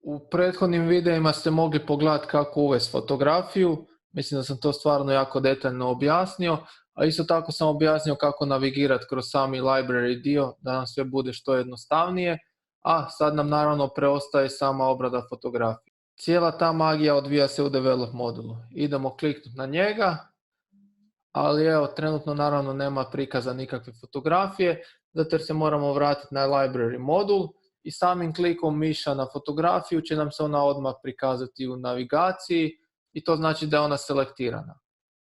U prethodnim videima ste mogli pogledati kako uvesti fotografiju. Mislim da sam to stvarno jako detaljno objasnio, a isto tako sam objasnio kako navigirati kroz sami library dio da nam sve bude što jednostavnije, a sad nam naravno preostaje sama obrada fotografije. Cijela ta magija odvija se u develop modulu. Idemo kliknuti na njega, ali evo trenutno naravno nema prikaza nikakve fotografije, zato jer se moramo vratiti na library modul i samim klikom miša na fotografiju će nam se ona odmah prikazati u navigaciji i to znači da je ona selektirana.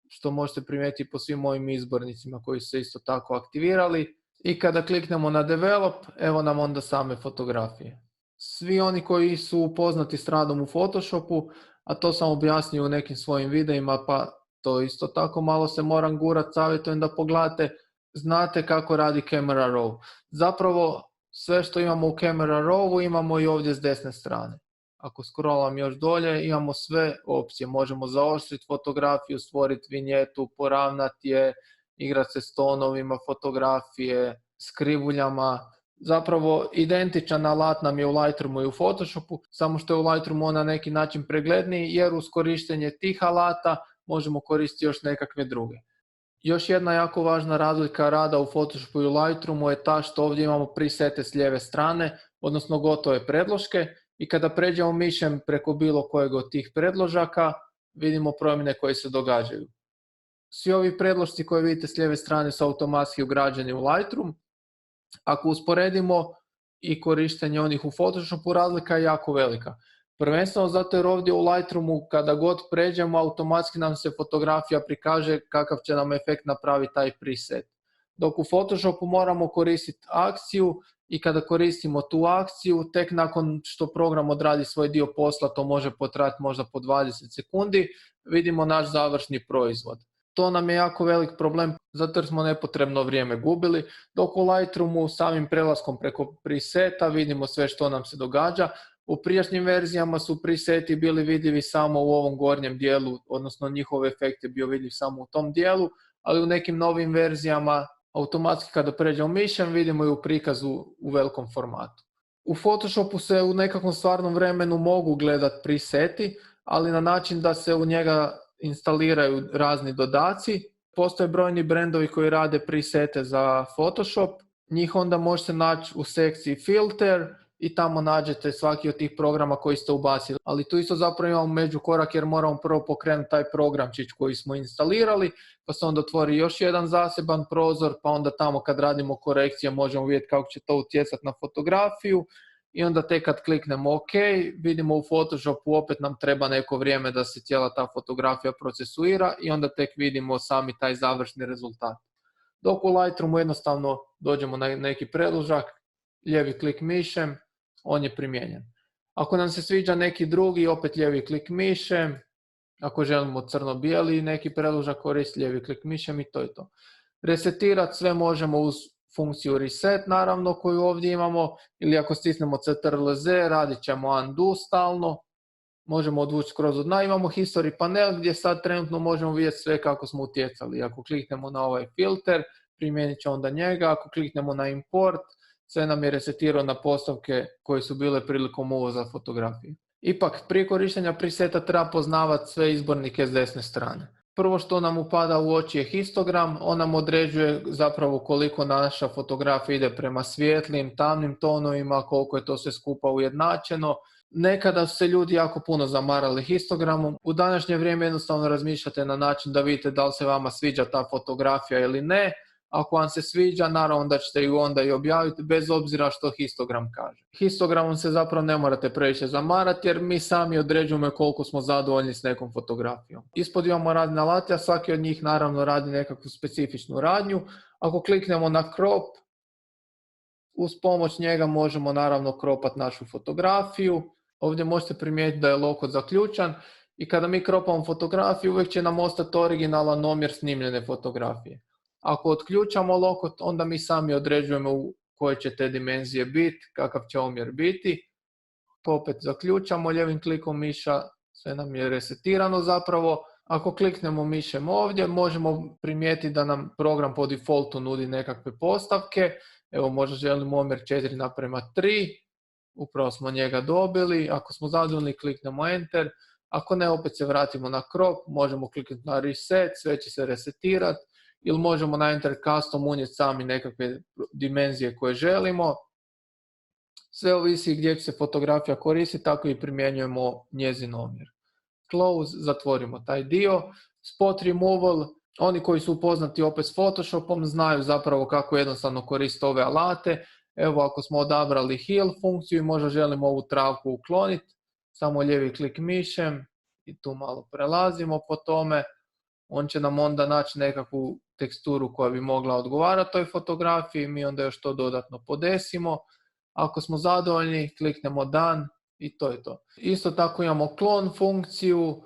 Što možete primijetiti po svim mojim izbornicima koji su se isto tako aktivirali. I kada kliknemo na develop, evo nam onda same fotografije. Svi oni koji su upoznati s radom u Photoshopu, a to sam objasnio u nekim svojim videima, pa to isto tako malo se moram gurat, savjetujem da pogledate, znate kako radi Camera Raw. Zapravo sve što imamo u Camera Rawu imamo i ovdje s desne strane. Ako scrollam još dolje imamo sve opcije, možemo zaoštriti fotografiju, stvoriti vinjetu, poravnati je, igrati se s tonovima fotografije, s krivuljama. Zapravo identičan alat nam je u Lightroomu i u Photoshopu, samo što je u Lightroomu on na neki način pregledniji jer uz korištenje tih alata možemo koristiti još nekakve druge. Još jedna jako važna razlika rada u Photoshopu i u Lightroomu je ta što ovdje imamo presete s lijeve strane, odnosno gotove predloške i kada pređemo mišem preko bilo kojeg od tih predložaka vidimo promjene koje se događaju. Svi ovi predlošci koje vidite s lijeve strane su automatski ugrađeni u Lightroom. Ako usporedimo i korištenje onih u Photoshopu, razlika je jako velika. Prvenstveno zato jer ovdje u Lightroomu kada god pređemo automatski nam se fotografija prikaže kakav će nam efekt napraviti taj preset. Dok u Photoshopu moramo koristiti akciju i kada koristimo tu akciju, tek nakon što program odradi svoj dio posla, to može potrajati možda po 20 sekundi, vidimo naš završni proizvod. To nam je jako velik problem zato jer smo nepotrebno vrijeme gubili, dok u Lightroomu samim prelaskom preko preseta vidimo sve što nam se događa. U prijašnjim verzijama su preseti bili vidljivi samo u ovom gornjem dijelu, odnosno njihov efekt je bio vidljiv samo u tom dijelu, ali u nekim novim verzijama automatski kada pređemo mišem vidimo i u prikazu u velikom formatu. U Photoshopu se u nekakvom stvarnom vremenu mogu gledati preseti, ali na način da se u njega instaliraju razni dodaci. Postoje brojni brendovi koji rade presete za Photoshop, njih onda možete naći u sekciji Filter i tamo nađete svaki od tih programa koji ste ubacili. Ali tu isto zapravo imamo međukorak jer moramo prvo pokrenuti taj programčić koji smo instalirali, pa se onda otvori još jedan zaseban prozor, pa onda tamo kad radimo korekcije možemo vidjeti kako će to utjecati na fotografiju i onda tek kad kliknemo OK, vidimo u Photoshopu opet nam treba neko vrijeme da se cijela ta fotografija procesuira i onda tek vidimo sami taj završni rezultat. Dok u Lightroomu jednostavno dođemo na neki predložak, lijevi klik mišem, on je primijenjen. Ako nam se sviđa neki drugi, opet lijevi klik mišem. Ako želimo crno-bijeli neki predložak koristiti, lijevi klik mišem i to je to. Resetirati sve možemo uz funkciju reset naravno koju ovdje imamo ili ako stisnemo CTRL-Z radit ćemo undo stalno. Možemo odvući skroz od dna. Imamo history panel gdje sad trenutno možemo vidjeti sve kako smo utjecali. Ako kliknemo na ovaj filter, primijenit će onda njega. Ako kliknemo na import, sve nam je resetirao na postavke koje su bile prilikom uvoza fotografije. Ipak, prije korištenja preseta treba poznavati sve izbornike s desne strane. Prvo što nam upada u oči je histogram, on nam određuje zapravo koliko naša fotografija ide prema svijetlim, tamnim tonovima, koliko je to sve skupa ujednačeno. Nekada su se ljudi jako puno zamarali histogramom, u današnje vrijeme jednostavno razmišljate na način da vidite da li se vama sviđa ta fotografija ili ne. Ako vam se sviđa, naravno da ćete ju onda i objaviti bez obzira što histogram kaže. Histogramom se zapravo ne morate previše zamarati jer mi sami određujemo koliko smo zadovoljni s nekom fotografijom. Ispod imamo radne alate, a svaki od njih naravno radi nekakvu specifičnu radnju. Ako kliknemo na crop, uz pomoć njega možemo naravno kropati našu fotografiju. Ovdje možete primijetiti da je lokot zaključan i kada mi kropamo fotografiju uvijek će nam ostati originalan omjer snimljene fotografije. Ako otključamo lokot, onda mi sami određujemo u koje će te dimenzije biti, kakav će omjer biti. To opet zaključamo lijevim klikom miša, sve nam je resetirano zapravo. Ako kliknemo mišem ovdje, možemo primijetiti da nam program po defaultu nudi nekakve postavke. Evo možda želimo omjer 4:3. upravo smo njega dobili. Ako smo zadovoljni, kliknemo Enter. Ako ne, opet se vratimo na crop, možemo kliknuti na reset, sve će se resetirati, ili možemo na Enter Custom unijeti sami nekakve dimenzije koje želimo. Sve ovisi gdje će se fotografija koristiti, tako i primjenjujemo njezin omjer. Close, zatvorimo taj dio. Spot removal, oni koji su upoznati opet s Photoshopom znaju zapravo kako jednostavno koristiti ove alate. Evo, ako smo odabrali heal funkciju i možda želimo ovu travku ukloniti, samo lijevi klik mišem i tu malo prelazimo po tome. On će nam onda naći nekakvu teksturu koja bi mogla odgovarati toj fotografiji, mi onda još to dodatno podesimo. Ako smo zadovoljni, kliknemo done i to je to. Isto tako imamo klon funkciju,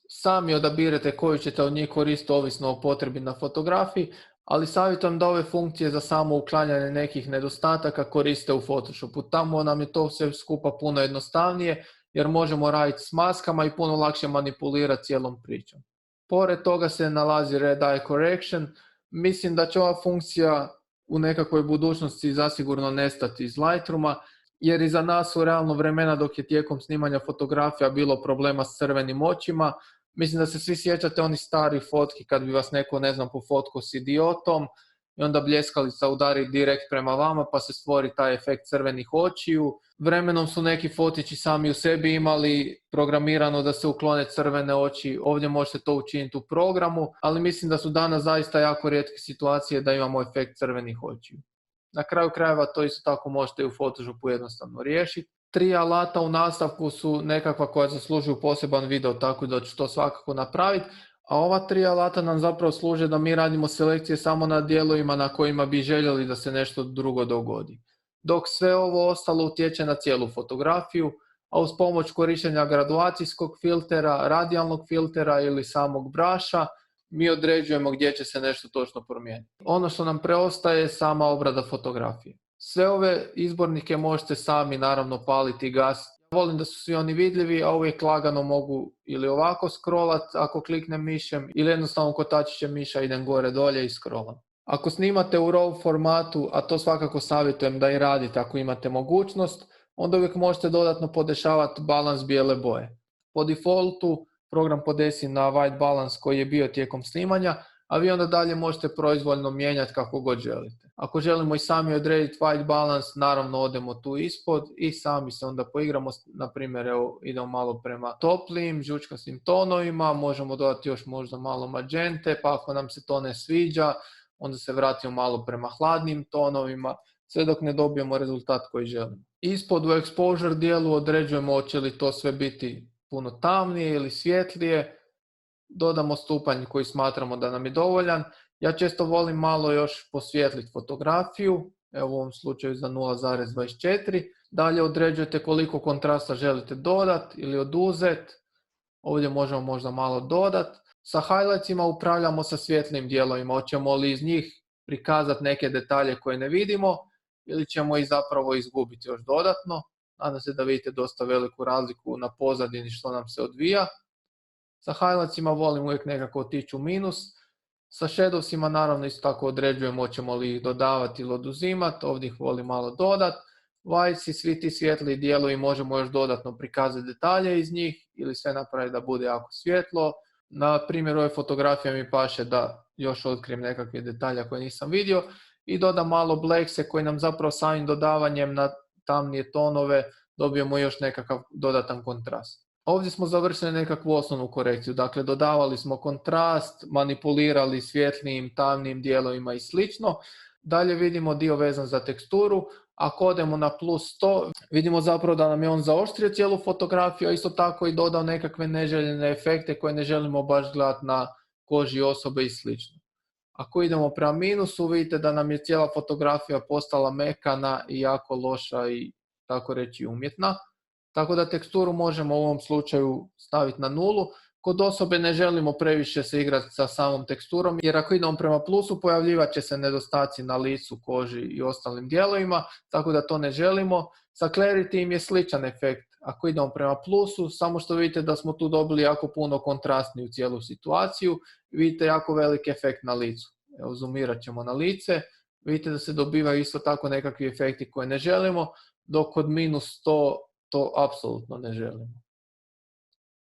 sami odabirate koju ćete od njih koristiti ovisno o potrebi na fotografiji, ali savjetujem da ove funkcije za samo uklanjanje nekih nedostataka koriste u Photoshopu. Tamo nam je to sve skupa puno jednostavnije jer možemo raditi s maskama i puno lakše manipulirati cijelom pričom. Pored toga se nalazi Red Eye Correction. Mislim da će ova funkcija u nekakvoj budućnosti zasigurno nestati iz Lightrooma, jer iza nas su realno vremena dok je tijekom snimanja fotografija bilo problema s crvenim očima. Mislim da se svi sjećate onih starih fotki kad bi vas neko, ne znam, pofotkao s idiotom i onda bljeskalica udari direkt prema vama pa se stvori taj efekt crvenih očiju. Vremenom su neki fotići sami u sebi imali programirano da se uklone crvene oči. Ovdje možete to učiniti u programu, ali mislim da su danas zaista jako rijetke situacije da imamo efekt crvenih očiju. Na kraju krajeva to isto tako možete u Photoshopu jednostavno riješiti. 3 alata u nastavku su nekakva koja zaslužuju poseban video, tako da ću to svakako napraviti. A ova 3 alata nam zapravo služe da mi radimo selekcije samo na dijelovima na kojima bi željeli da se nešto drugo dogodi. Dok sve ovo ostalo utječe na cijelu fotografiju, a uz pomoć korištenja graduacijskog filtera, radijalnog filtera ili samog braša, mi određujemo gdje će se nešto točno promijeniti. Ono što nam preostaje je sama obrada fotografije. Sve ove izbornike možete sami naravno paliti i gasiti. Volim da su svi oni vidljivi, a uvijek lagano mogu ili ovako scrollat ako kliknem mišem ili jednostavno kotačićem miša idem gore dolje i scrollam. Ako snimate u RAW formatu, a to svakako savjetujem da i radite ako imate mogućnost, onda uvijek možete dodatno podešavati balans bijele boje. Po defaultu program podesi na white balance koji je bio tijekom snimanja, a vi onda dalje možete proizvoljno mijenjati kako god želite. Ako želimo i sami odrediti white balance, naravno odemo tu ispod i sami se onda poigramo, na primjer evo idemo malo prema toplijim, žučkastim tonovima, možemo dodati još možda malo magente, pa ako nam se to ne sviđa, onda se vratimo malo prema hladnim tonovima, sve dok ne dobijemo rezultat koji želimo. Ispod u exposure dijelu određujemo hoće li to sve biti puno tamnije ili svjetlije, dodamo stupanj koji smatramo da nam je dovoljan. Ja često volim malo još posvijetliti fotografiju, evo u ovom slučaju za 0,24. Dalje određujete koliko kontrasta želite dodati ili oduzeti. Ovdje možemo možda malo dodati. Sa highlightsima upravljamo sa svjetlim dijelovima. Hoćemo li iz njih prikazati neke detalje koje ne vidimo ili ćemo ih zapravo izgubiti još dodatno. Nadam se da vidite dosta veliku razliku na pozadini što nam se odvija. Sa highlightsima volim uvijek nekako otići u minus. Sa shadowsima naravno isto tako određujemo hoćemo li ih dodavati ili oduzimati. Ovdje ih volim malo dodati. Whites i svi ti svijetli dijelovi možemo još dodatno prikazati detalje iz njih ili sve napraviti da bude jako svjetlo. Na primjer ove fotografije mi paše da još otkrijem nekakve detalje koje nisam vidio i dodam malo blackse koji nam zapravo samim dodavanjem na tamnije tonove dobijemo još nekakav dodatan kontrast. Ovdje smo završili nekakvu osnovnu korekciju, dakle dodavali smo kontrast, manipulirali svjetlijim, tamnim dijelovima i slično. Dalje vidimo dio vezan za teksturu, ako odemo na plus 100 vidimo zapravo da nam je on zaoštrio cijelu fotografiju, a isto tako i dodao nekakve neželjene efekte koje ne želimo baš gledati na koži osobe i slično. Ako idemo prema minusu vidite da nam je cijela fotografija postala mekana i jako loša i tako reći umjetna. Tako da teksturu možemo u ovom slučaju staviti na nulu. Kod osobe ne želimo previše se igrati sa samom teksturom, jer ako idemo prema plusu pojavljivat će se nedostaci na licu, koži i ostalim dijelovima, tako da to ne želimo. Sa Clarity im je sličan efekt. Ako idemo prema plusu, samo što vidite da smo tu dobili jako puno kontrastniju cijelu situaciju, vidite jako velik efekt na licu. Evo, zoomirat ćemo na lice. Vidite da se dobivaju isto tako nekakvi efekti koje ne želimo. dok kod -100 to apsolutno ne želimo.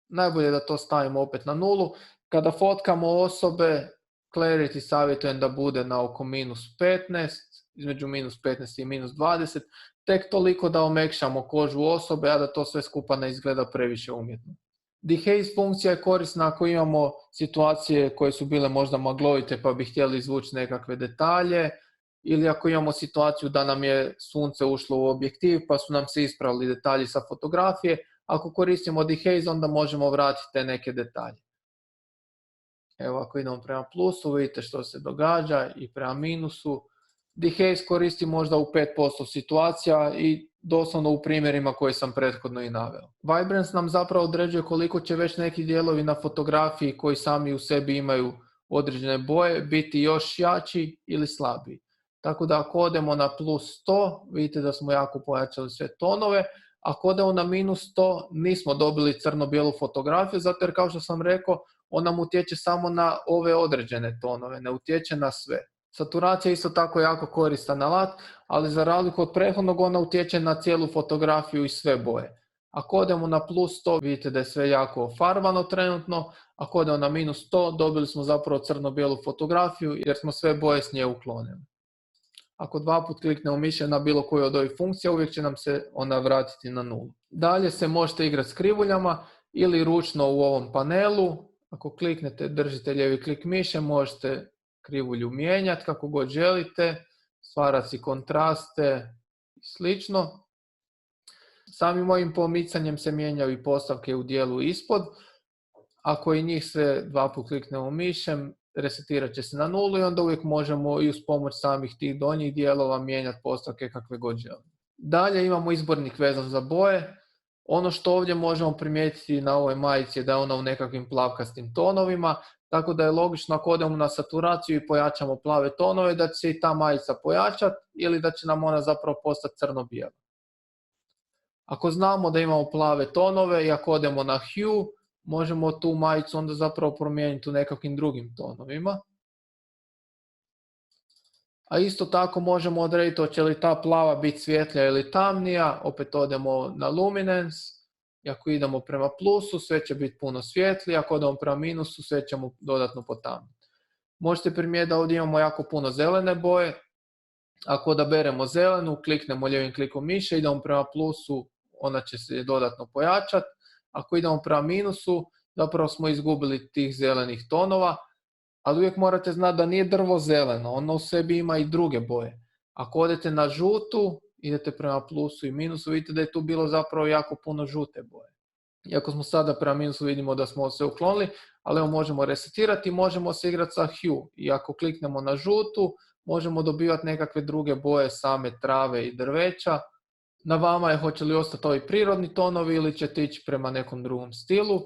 Najbolje je da to stavimo opet na nulu. Kada fotkamo osobe, clarity savjetujem da bude na oko -15, između -15 i -20, tek toliko da omekšamo kožu osobe, a da to sve skupa ne izgleda previše umjetno. Dehaze funkcija je korisna ako imamo situacije koje su bile možda maglovite pa bi htjeli izvući nekakve detalje, ili ako imamo situaciju da nam je sunce ušlo u objektiv pa su nam se ispravili detalji sa fotografije. Ako koristimo dehaze, onda možemo vratiti te neke detalje. Evo, ako idemo prema plusu, vidite što se događa, i prema minusu. Dehaze koristi možda u 5% situacija i doslovno u primjerima koje sam prethodno i naveo. Vibrance nam zapravo određuje koliko će već neki dijelovi na fotografiji koji sami u sebi imaju određene boje biti još jači ili slabiji. Tako da ako odemo na +100, vidite da smo jako pojačali sve tonove. Ako odemo na -100, nismo dobili crno-bijelu fotografiju, zato jer kao što sam rekao, on nam utječe samo na ove određene tonove, ne utječe na sve. Saturacija je isto tako jako koristan alat, ali za razliku od prethodnog ona utječe na cijelu fotografiju i sve boje. Ako odemo na +100, vidite da je sve jako farbano trenutno. Ako odemo na -100, dobili smo zapravo crno-bijelu fotografiju jer smo sve boje s nje uklonili. Ako dva put kliknemo mišem na bilo koju od ovih funkcija, uvijek će nam se ona vratiti na nulu. Dalje se možete igrati s krivuljama ili ručno u ovom panelu. Ako kliknete, držite lijevi klik miše, možete krivulju mijenjati kako god želite, stvarati si kontraste i slično. Samim ovim pomicanjem se mijenjaju i postavke u dijelu ispod. Ako i njih sve dva put kliknemo mišem, resetirat će se na nulu i onda uvijek možemo i uz pomoć samih tih donjih dijelova mijenjati postavke kakve god želimo. Dalje imamo izbornik vezan za boje. Ono što ovdje možemo primijetiti na ovoj majici je da je ona u nekakvim plavkastim tonovima, tako da je logično ako odemo na saturaciju i pojačamo plave tonove da će se i ta majica pojačati ili da će nam ona zapravo postati crno-bijela. Ako znamo da imamo plave tonove i ako odemo na hue, možemo tu majicu onda zapravo promijeniti u nekakvim drugim tonovima. A isto tako možemo odrediti hoće li ta plava biti svjetlija ili tamnija, opet odemo na luminance i ako idemo prema plusu sve će biti puno svjetlije, ako odemo prema minusu sve ćemo dodatno potamniti. Možete primijetiti da ovdje imamo jako puno zelene boje. Ako odaberemo zelenu, kliknemo lijevim klikom miše, idemo prema plusu, ona će se dodatno pojačati. Ako idemo prema minusu, zapravo smo izgubili tih zelenih tonova, ali uvijek morate znati da nije drvo zeleno, ono u sebi ima i druge boje. Ako odete na žutu, idete prema plusu i minusu, vidite da je tu bilo zapravo jako puno žute boje. Iako smo sada prema minusu vidimo da smo se uklonili, ali evo možemo resetirati, možemo se igrati sa hue. I ako kliknemo na žutu, možemo dobivati nekakve druge boje same trave i drveća. Na vama je hoće li ostati ovi prirodni tonovi ili ćete ići prema nekom drugom stilu.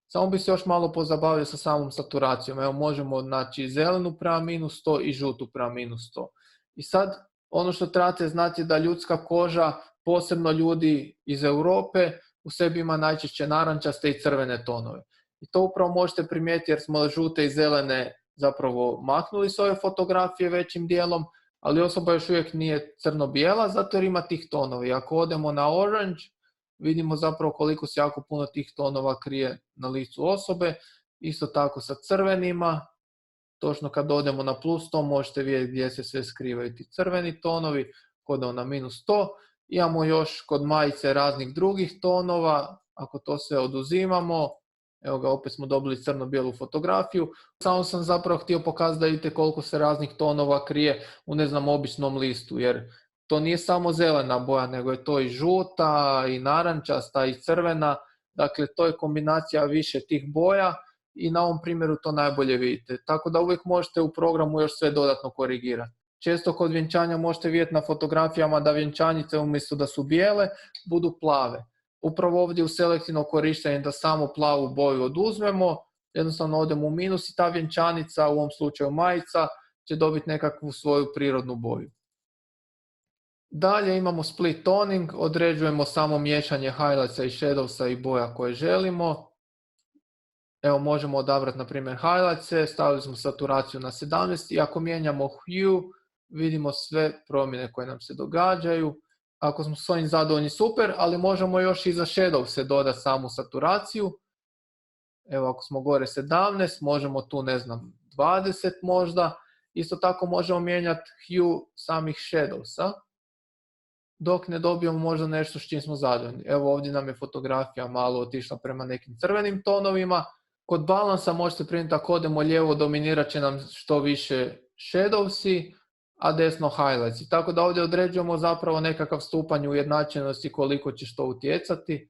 Samo bi se još malo pozabavio sa samom saturacijom. Evo možemo naći zelenu prema -100 i žutu prema -100. I sad ono što trebate znati je da ljudska koža, posebno ljudi iz Europe, u sebi ima najčešće narančaste i crvene tonove. I to upravo možete primijetiti jer smo žute i zelene zapravo maknuli s ove fotografije većim dijelom, ali osoba još uvijek nije crno-bijela zato jer ima tih tonova. I ako odemo na orange, vidimo zapravo koliko se jako puno tih tonova krije na licu osobe. Isto tako sa crvenima, točno kad odemo na +100 možete vidjeti gdje se sve skrivaju ti crveni tonovi. Kod odemo na -100, imamo još kod majice raznih drugih tonova, ako to sve oduzimamo, evo ga opet smo dobili crno-bijelu fotografiju. Samo sam zapravo htio pokazati da vidite koliko se raznih tonova krije u običnom listu, jer to nije samo zelena boja, nego je to i žuta, i narančasta, i crvena. Dakle, to je kombinacija više tih boja i na ovom primjeru to najbolje vidite. Tako da uvijek možete u programu još sve dodatno korigirati. Često kod vjenčanja možete vidjeti na fotografijama da vjenčanice umjesto da su bijele, budu plave. Upravo ovdje u selektivno korištenje da samo plavu boju oduzmemo, jednostavno odemo u minus i ta vjenčanica, u ovom slučaju majica, će dobiti nekakvu svoju prirodnu boju. Dalje imamo split toning, određujemo samo miješanje highlightsa i shadowsa i boja koje želimo. Evo možemo odabrati na primjer highlightse, stavili smo saturaciju na 17 i ako mijenjamo hue, vidimo sve promjene koje nam se događaju. Ako smo s ovim zadovoljni, super, ali možemo još i za shadow se dodati samu saturaciju. Evo, ako smo gore 17, možemo tu, ne znam, 20 možda. Isto tako možemo mijenjati hue samih shadowsa, dok ne dobijemo možda nešto s čim smo zadovoljni. Evo, ovdje nam je fotografija malo otišla prema nekim crvenim tonovima. Kod balansa možete primiti, ako odemo lijevo, dominirat će nam što više shadowsi, a desno highlights. Tako da ovdje određujemo zapravo nekakav stupanj ujednačenosti koliko će što utjecati.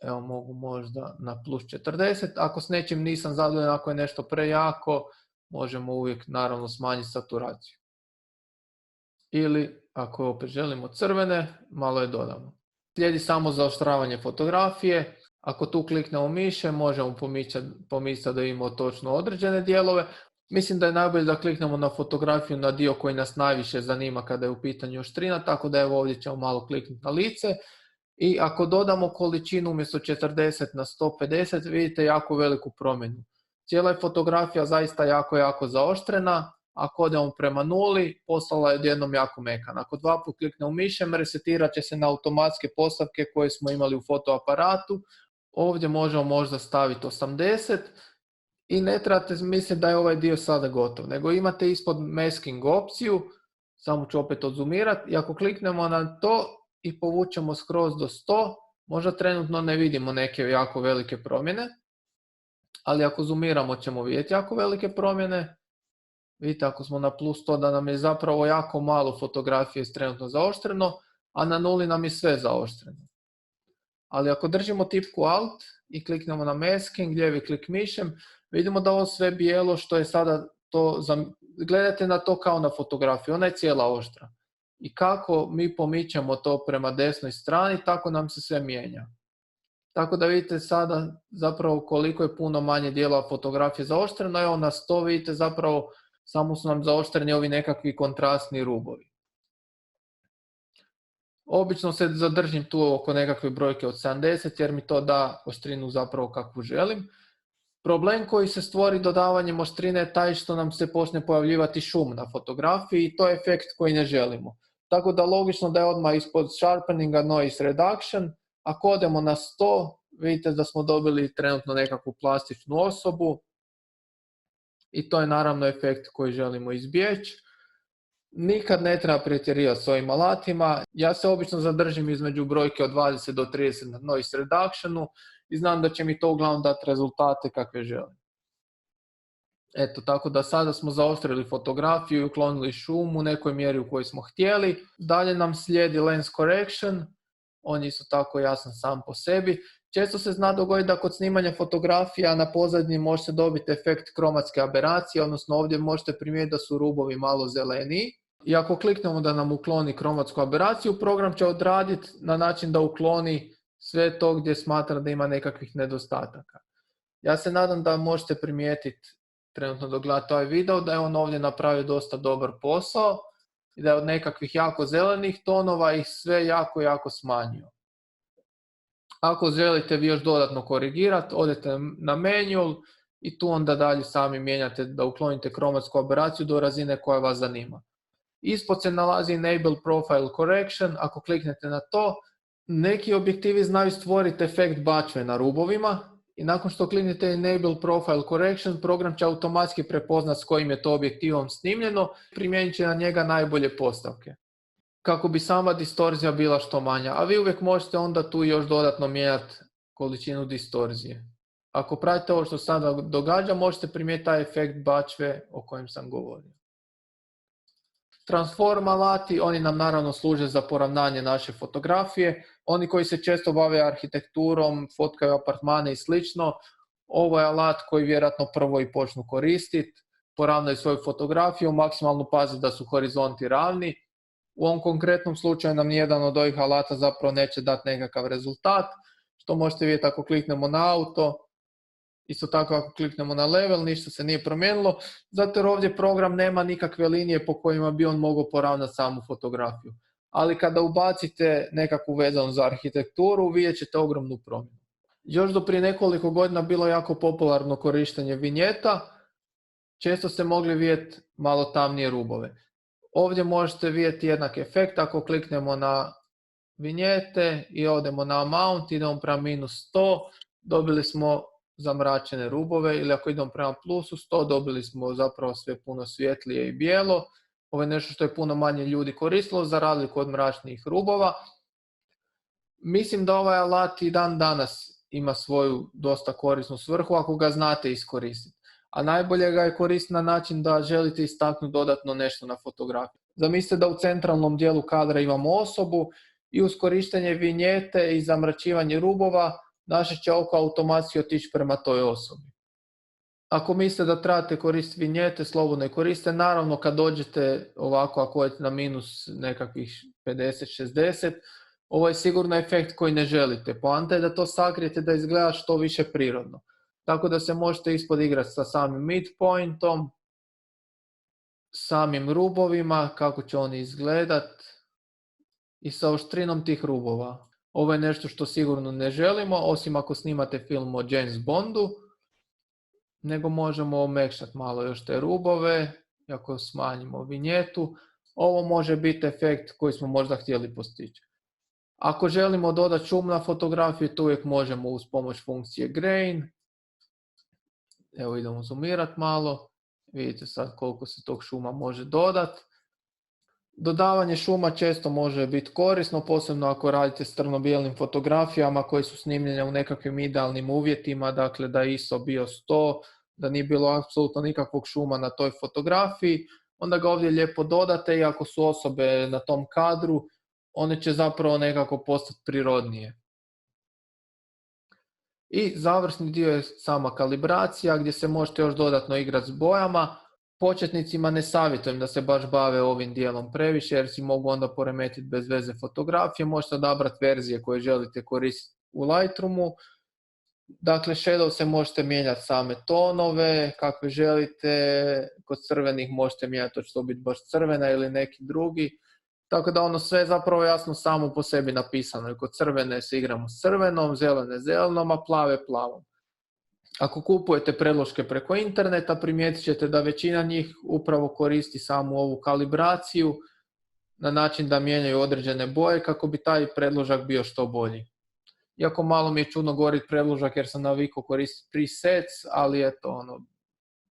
Evo, mogu možda na plus 40. Ako s nečim nisam zadovoljan, ako je nešto prejako, možemo uvijek naravno smanjiti saturaciju. Ili ako opet želimo crvene, malo je dodamo. Slijedi samo zaoštravanje fotografije. Ako tu kliknemo miše, možemo pomicati da imamo točno određene dijelove. Mislim da je najbolje da kliknemo na fotografiju na dio koji nas najviše zanima kada je u pitanju oštrina, tako da evo ovdje ćemo malo kliknuti na lice. I ako dodamo količinu umjesto 40 na 150, vidite jako veliku promjenu. Cijela je fotografija zaista jako zaoštrena. Ako odemo prema nuli, postala je odjednom jako mekana. Ako dva put kliknemo mišem, resetirat će se na automatske postavke koje smo imali u fotoaparatu. Ovdje možemo možda staviti 80 i ne trebate misliti da je ovaj dio sada gotov, nego imate ispod masking opciju, samo ću opet odzoomirati, i ako kliknemo na to i povučemo skroz do 100, možda trenutno ne vidimo neke jako velike promjene, ali ako zoomiramo ćemo vidjeti jako velike promjene. Vidite, ako smo na plus 100, da nam je zapravo jako malo fotografije trenutno zaoštreno, a na nuli nam je sve zaoštreno. Ali ako držimo tipku Alt i kliknemo na masking, lijevi klik mišem, vidimo da ovo sve bijelo što je sada to, gledajte na to kao na fotografiju, ona je cijela oštra. I kako mi pomičemo to prema desnoj strani, tako nam se sve mijenja. Tako da vidite sada zapravo koliko je puno manje dijelova fotografije zaoštreno. Evo na 100 vidite zapravo samo su nam zaoštreni ovi nekakvi kontrastni rubovi. Obično se zadržim tu oko nekakve brojke od 70 jer mi to da oštrinu zapravo kakvu želim. Problem koji se stvori dodavanjem oštrine je taj što nam se počne pojavljivati šum na fotografiji i to je efekt koji ne želimo. Tako da logično da je odmah ispod sharpeninga noise reduction. Ako odemo na 100, vidite da smo dobili trenutno nekakvu plastičnu osobu i to je naravno efekt koji želimo izbjeći. Nikad ne treba pretjerivati s ovim alatima. Ja se obično zadržim između brojke od 20 do 30 na noise reductionu i znam da će mi to uglavnom dati rezultate kakve želim. Eto, tako da sada smo zaoštrili fotografiju i uklonili šum u nekoj mjeri u kojoj smo htjeli. Dalje nam slijedi lens correction, on je isto tako jasan sam po sebi. Često se zna dogoditi da kod snimanja fotografija na pozadini možete dobiti efekt kromatske aberacije, odnosno ovdje možete primijetiti da su rubovi malo zeleniji. I ako kliknemo da nam ukloni kromatsku aberaciju, program će odraditi na način da ukloni sve to gdje smatra da ima nekakvih nedostataka. Ja se nadam da možete primijetiti trenutno dok gledate ovaj video da je on ovdje napravio dosta dobar posao i da je od nekakvih jako zelenih tonova ih sve jako smanjio. Ako želite vi još dodatno korigirati, odete na manual i tu onda dalje sami mijenjate da uklonite kromatsku aberaciju do razine koja vas zanima. Ispod se nalazi Enable Profile Correction, ako kliknete na to, neki objektivi znaju stvoriti efekt bačve na rubovima i nakon što kliknete Enable Profile Correction, program će automatski prepoznati s kojim je to objektivom snimljeno i primijenit će na njega najbolje postavke, kako bi sama distorzija bila što manja, a vi uvijek možete onda tu još dodatno mijenjati količinu distorzije. Ako pratite ovo što sada događa, možete primijetiti taj efekt bačve o kojem sam govorio. Transform alati, oni nam naravno služe za poravnanje naše fotografije. Oni koji se često bave arhitekturom, fotkaju apartmane i slično, ovo je alat koji vjerojatno prvo i počnu koristiti, poravnaju svoju fotografiju, maksimalno pazi da su horizonti ravni. U ovom konkretnom slučaju nam nijedan od ovih alata zapravo neće dati nekakav rezultat, što možete vidjeti ako kliknemo na auto. Isto tako ako kliknemo na level, ništa se nije promijenilo, zato jer ovdje program nema nikakve linije po kojima bi on mogao poravnati samu fotografiju. Ali kada ubacite nekakvu vezanu za arhitekturu, vidjet ćete ogromnu promjenu. Još do prije nekoliko godina bilo jako popularno korištenje vinjeta, često ste mogli vidjeti malo tamnije rubove. Ovdje možete vidjeti jednak efekt ako kliknemo na vinjete i odemo na amount, idemo prema -100, dobili smo zamračene rubove, ili ako idemo prema +100, dobili smo zapravo sve puno svjetlije i bijelo. Ovo je nešto što je puno manje ljudi koristilo za razliku od mračnih rubova. Mislim da ovaj alat i dan danas ima svoju dosta korisnu svrhu ako ga znate iskoristiti. A najbolje ga je koristiti na način da želite istaknuti dodatno nešto na fotografiji. Zamislite da u centralnom dijelu kadra imamo osobu i uz korištenje vinjete i zamračivanje rubova naše će oko automatski otići prema toj osobi. Ako mislite da trebate koristiti vinjete, slobodno je koristite. Naravno kad dođete ovako, ako odete na minus nekakvih 50-60, ovo je sigurno efekt koji ne želite. Poanta je da to sakrijete da izgleda što više prirodno. Tako da se možete ispod igrati sa samim midpointom, samim rubovima, kako će oni izgledat i sa oštrinom tih rubova. Ovo je nešto što sigurno ne želimo, osim ako snimate film o James Bondu, nego možemo omekšati malo još te rubove, i ako smanjimo vinjetu. Ovo može biti efekt koji smo možda htjeli postići. Ako želimo dodati šum na fotografiju, to uvijek možemo uz pomoć funkcije Grain. Evo idemo zoomirati malo. Vidite sad koliko se tog šuma može dodati. Dodavanje šuma često može biti korisno, posebno ako radite s crno-bijelim fotografijama koje su snimljene u nekakvim idealnim uvjetima, dakle da je ISO bio 100, da nije bilo apsolutno nikakvog šuma na toj fotografiji, onda ga ovdje lijepo dodate i ako su osobe na tom kadru, one će zapravo nekako postati prirodnije. I završni dio je sama kalibracija gdje se možete još dodatno igrati s bojama. Početnicima ne savjetujem da se baš bave ovim dijelom previše jer si mogu onda poremetiti bez veze fotografije. Možete odabrati verzije koje želite koristiti u Lightroomu. Dakle, shadow se možete mijenjati same tonove, kakve želite. Kod crvenih možete mijenjati to će to biti baš crvena ili neki drugi. Tako da ono sve je zapravo jasno samo po sebi napisano. I kod crvene se igramo s crvenom, zelene zelenom, a plave plavom. Ako kupujete predloške preko interneta, primijetit ćete da većina njih upravo koristi samu ovu kalibraciju na način da mijenjaju određene boje kako bi taj predložak bio što bolji. Iako malo mi je čudno govoriti predložak jer sam navikao koristiti presets, ali eto,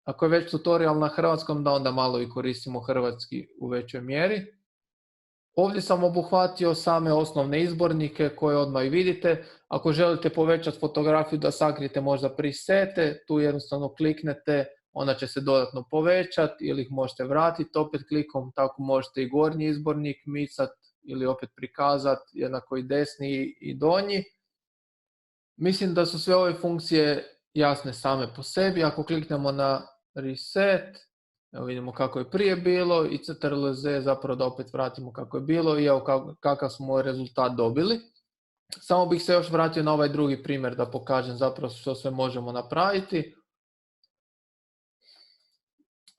ako je već tutorial na hrvatskom, da onda malo i koristimo hrvatski u većoj mjeri. Ovdje sam obuhvatio same osnovne izbornike koje odmah i vidite. Ako želite povećati fotografiju da sakrijete možda presete, tu jednostavno kliknete, ona će se dodatno povećati ili ih možete vratiti opet klikom, tako možete i gornji izbornik micati ili opet prikazati, jednako i desni i donji. Mislim da su sve ove funkcije jasne same po sebi. Ako kliknemo na reset, evo vidimo kako je prije bilo i Ctrl+Z zapravo da opet vratimo kako je bilo i evo kakav smo rezultat dobili. Samo bih se još vratio na ovaj drugi primjer da pokažem zapravo što sve možemo napraviti.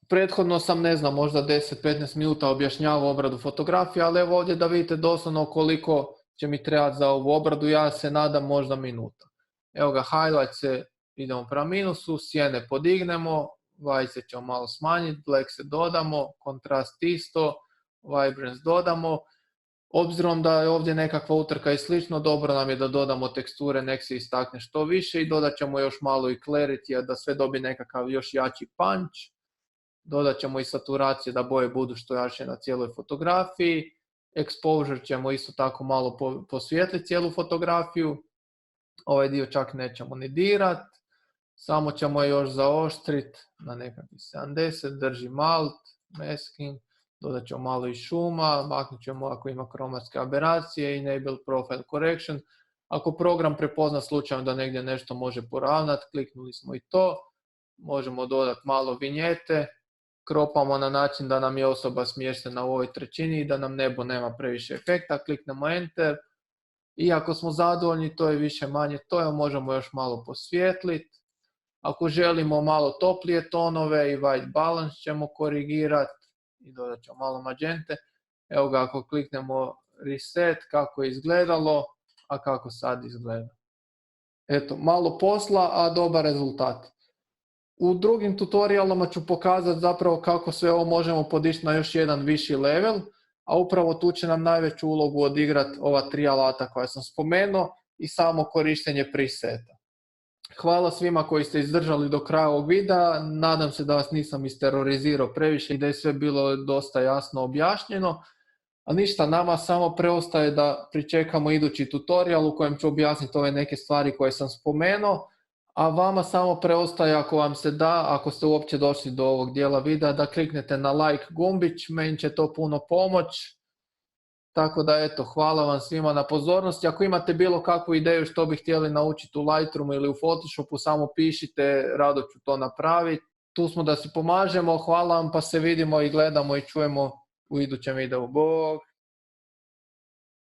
Prethodno sam, ne znam, možda 10-15 minuta objašnjavao obradu fotografije, ali evo ovdje da vidite doslovno koliko će mi trebati za ovu obradu, ja se nadam možda minuta. Evo ga, highlight se, idemo prema minusu, sjene podignemo, white ćemo malo smanjiti, black se dodamo, kontrast isto, vibrance dodamo. Obzirom da je ovdje nekakva utrka i slično, dobro nam je da dodamo teksture, nek se istakne što više i dodat ćemo još malo i clarity da sve dobije nekakav još jači punch. Dodat ćemo i saturacije da boje budu što jače na cijeloj fotografiji. Exposure ćemo isto tako malo posvijetliti cijelu fotografiju. Ovaj dio čak nećemo ni dirat. Samo ćemo je još zaoštriti na nekakvih 70, drži malt, masking, dodat ćemo malo i šuma, maknut ćemo ako ima kromatske aberacije, enable profile correction. Ako program prepozna slučajno da negdje nešto može poravnati, kliknuli smo i to. Možemo dodati malo vinjete, kropamo na način da nam je osoba smještena u ovoj trećini i da nam nebo nema previše efekta, kliknemo enter. I ako smo zadovoljni, to je više manje to, možemo još malo posvijetliti. Ako želimo malo toplije tonove i white balance ćemo korigirati i dodat ćemo malo magente. Evo ga, ako kliknemo reset, kako je izgledalo, a kako sad izgleda. Eto, malo posla, a dobar rezultat. U drugim tutorijalama ću pokazati zapravo kako sve ovo možemo podići na još jedan viši level, a upravo tu će nam najveću ulogu odigrati ova 3 alata koja sam spomenuo i samo korištenje preseta. Hvala svima koji ste izdržali do kraja ovog videa, nadam se da vas nisam isterorizirao previše i da je sve bilo dosta jasno objašnjeno. A ništa, nama samo preostaje da pričekamo idući tutorial u kojem ću objasniti ove neke stvari koje sam spomenuo, a vama samo preostaje, ako vam se da, ako ste uopće došli do ovog dijela videa, da kliknete na like gumbić, meni će to puno pomoć. Tako da eto, hvala vam svima na pozornosti. Ako imate bilo kakvu ideju što bi htjeli naučiti u Lightroomu ili u Photoshopu, samo pišite, rado ću to napraviti. Tu smo da si pomažemo, hvala vam, pa se vidimo i gledamo i čujemo u idućem videu. Bog!